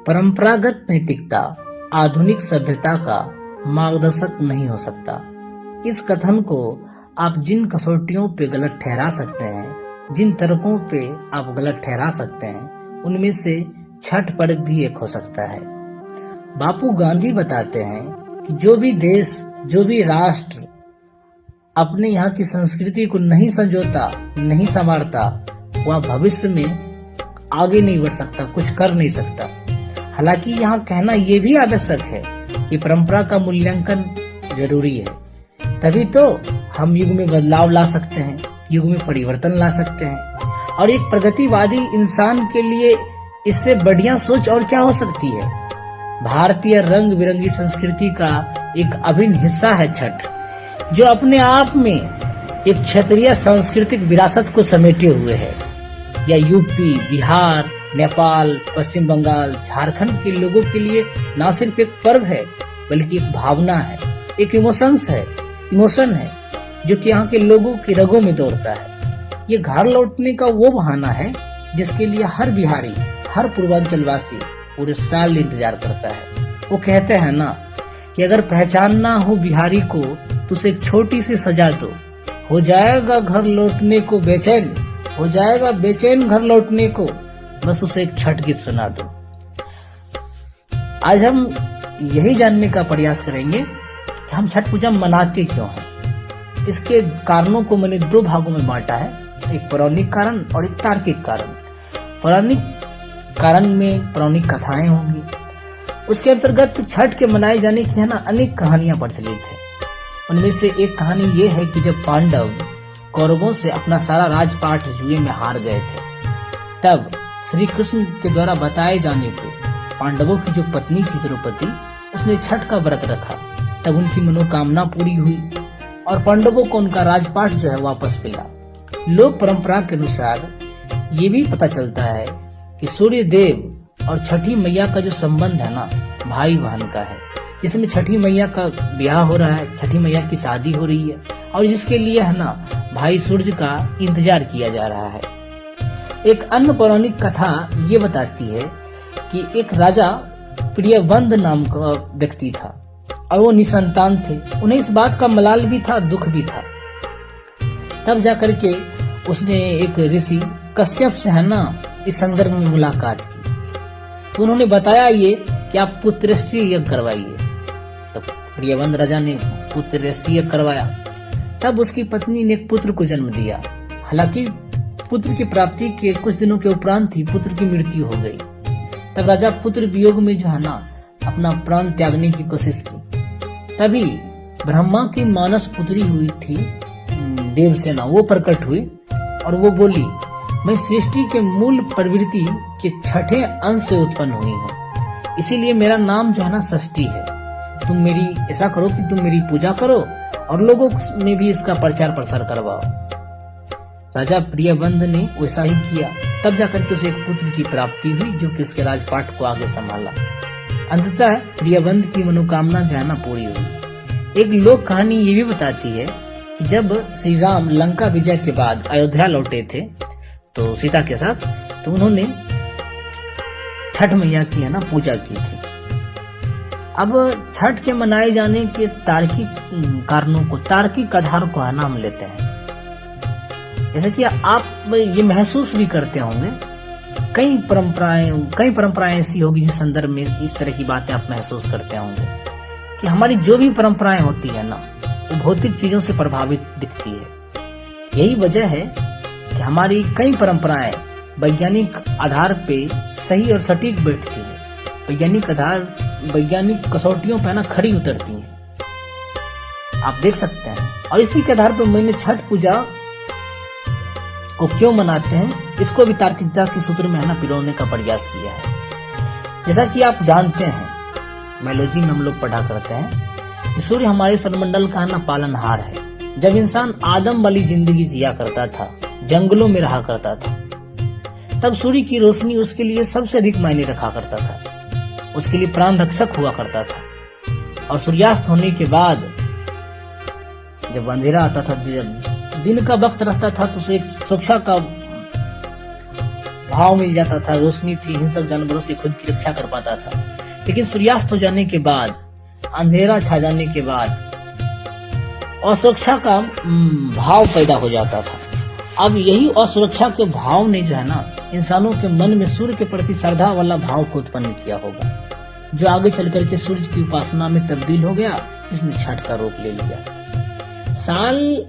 परंपरागत नैतिकता आधुनिक सभ्यता का मार्गदर्शक नहीं हो सकता। इस कथन को आप जिन कसौटियों पे गलत ठहरा सकते हैं, जिन तर्कों पे आप गलत ठहरा सकते हैं, उनमें से छठ पर्व भी एक हो सकता है। बापू गांधी बताते हैं कि जो भी देश, जो भी राष्ट्र अपने यहाँ की संस्कृति को नहीं संजोता, नहीं संवारता, वह भविष्य में आगे नहीं बढ़ सकता, कुछ कर नहीं सकता। हालांकि यहाँ कहना यह भी आवश्यक है कि परंपरा का मूल्यांकन जरूरी है, तभी तो हम युग में बदलाव ला सकते हैं, युग में परिवर्तन ला सकते हैं। और एक प्रगतिवादी इंसान के लिए इससे बढ़िया सोच और क्या हो सकती है। भारतीय रंग बिरंगी संस्कृति का एक अभिन्न हिस्सा है छठ, जो अपने आप में एक क्षेत्रीय सांस्कृतिक विरासत को समेटे हुए है। या यूपी, बिहार, नेपाल, पश्चिम बंगाल, झारखंड के लोगों के लिए न सिर्फ एक पर्व है, बल्कि एक भावना है, एक इमोशन है जो कि यहाँ के लोगों की रगों में दौड़ता है। ये घर लौटने का वो बहाना है जिसके लिए हर बिहारी, हर पूर्वांचलवासी पूरे साल इंतजार करता है। वो कहते हैं ना कि अगर पहचानना हो बिहारी को तो उसे एक छोटी सी सजा दो, हो जाएगा घर लौटने को बेचैन, हो जाएगा बेचैन घर लौटने को, बस उसे एक छठ गीत सुना दो। आज हम यही जानने का प्रयास करेंगे कि हम छठ पूजा मनाते क्यों हैं। इसके कारणों को मैंने दो भागों में बांटा है, एक पौराणिक कारण और एक तार्किक कारण। पौराणिक कारण में पौराणिक कथाएं होंगी, उसके अंतर्गत छठ के मनाए जाने की अनेक कहानियां प्रचलित है। उनमें से एक कहानी ये है कि जब पांडव कौरवों से अपना सारा राजपाट जुए में हार गए थे, तब श्री कृष्ण के द्वारा बताए जाने पर पांडवों की जो पत्नी थी द्रौपदी, उसने छठ का व्रत रखा। तब उनकी मनोकामना पूरी हुई और पांडवों को उनका राजपाट जो है वापस मिला। लोक परंपरा के अनुसार ये भी पता चलता है कि सूर्य देव और छठी मैया का जो संबंध है ना, भाई बहन का है, जिसमें छठी मैया का ब्याह हो रहा है, छठी मैया की शादी हो रही है और जिसके लिए भाई सूर्य का इंतजार किया जा रहा है। एक अन्य पौराणिक कथा ये बताती है कि एक राजा प्रियवंद नाम का व्यक्ति था और वो निसंतान थे। उन्हें इस बात का मलाल भी था, दुख भी था। तब जाकर के उसने एक ऋषि कश्यप से इस संदर्भ में मुलाकात की, तो उन्होंने बताया ये कि आप पुत्रष्टि यज्ञ करवाइए। तो प्रियवंद राजा ने पुत्रष्टि यज्ञ करवाया। तब उसकी पत्नी ने एक पुत्र को जन्म दिया। हालांकि पुत्र की प्राप्ति के कुछ दिनों के उपरांत ही पुत्र की मृत्यु हो गई। तब राजा पुत्र वियोग में जो अपना प्राण त्यागने की कोशिश की। तभी ब्रह्मा की मानस पुत्री हुई थी देवसेना, वो प्रकट हुई और वो बोली, मैं सृष्टि के मूल प्रवृत्ति के छठे अंश से उत्पन्न हुई हूँ, इसीलिए मेरा नाम जो षष्ठी है। तुम मेरी ऐसा करो कि तुम मेरी पूजा करो और लोगों में भी इसका प्रचार प्रसार करवाओ। राजा प्रियवंद ने वैसा ही किया। तब जाकर के उसे एक पुत्र की प्राप्ति हुई जो कि उसके राजपाट को आगे संभाला। अंततः प्रियवंद की मनोकामना जो पूरी हुई। एक लोक कहानी ये भी बताती है कि जब श्री राम लंका विजय के बाद अयोध्या लौटे थे तो सीता के साथ, तो उन्होंने छठ मैया की पूजा की थी। अब छठ के मनाए जाने के तार्किक कारणों को, तार्किक आधार को हम लेते हैं। जैसे कि आप ये महसूस भी करते होंगे, कई परंपराएं ऐसी होगी जिस संदर्भ में इस तरह की बातें आप महसूस करते होंगे कि हमारी जो भी परंपराएं होती है वो भौतिक चीजों से प्रभावित दिखती है। यही वजह है कि हमारी कई परंपराएं वैज्ञानिक आधार पे सही और सटीक बैठती है, वैज्ञानिक कसौटियों पे खरी उतरती हैं, आप देख सकते हैं। और इसी के आधार पर मैंने छठ पूजा को क्यों मनाते हैं, इसको भी तार्किकता के सूत्र में पिरोने का प्रयास किया है। जैसा कि आप जानते हैं, बायोलॉजी में हम लोग पढ़ा करते हैं, सूर्य हमारे सौरमंडल का पालनहार है। जब इंसान आदम वाली जिंदगी जिया करता था, जंगलों में रहा करता था, तब सूर्य की रोशनी उसके लिए सबसे अधिक मायने रखा करता था, उसके लिए प्राण रक्षक हुआ करता था। और सूर्यास्त होने के बाद जब अंधेरा आता था, जब दिन का वक्त रहता था, तो उसे एक सुरक्षा का भाव मिल जाता था, रोशनी थी, हिंसक जानवरों से खुद की रक्षा कर पाता था। लेकिन सूर्यास्त हो जाने के बाद, अंधेरा छा जाने के बाद असुरक्षा का भाव पैदा हो जाता था। अब यही असुरक्षा के भाव ने जो है ना, इंसानों के मन में सूर्य के प्रति श्रद्धा वाला भाव को उत्पन्न किया होगा, जो आगे चल करके सूर्य की उपासना में तब्दील हो गया, जिसने छठ का रूप ले लिया।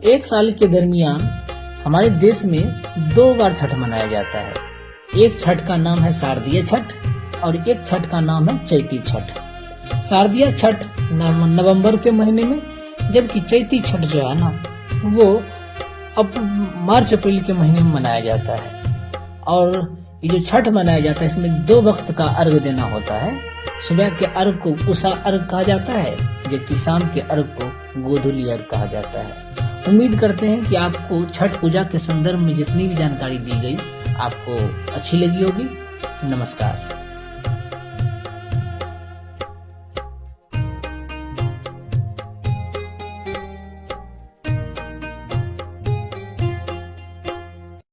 एक साल के दरमियान हमारे देश में 2 बार छठ मनाया जाता है। एक छठ का नाम है शारदीय छठ और एक छठ का नाम है चैती छठ। शारदीय छठ नवंबर के महीने में, जबकि चैती छठ जो है ना, वो अब मार्च अप्रैल के महीने में मनाया जाता है। और ये जो छठ मनाया जाता है, इसमें 2 वक्त का अर्घ देना होता है। सुबह के अर्घ को उषा अर्घ कहा जाता है, जबकि शाम के अर्घ को गोधूली अर्घ कहा जाता है। उम्मीद करते हैं कि आपको छठ पूजा के संदर्भ में जितनी भी जानकारी दी गई आपको अच्छी लगी होगी। नमस्कार।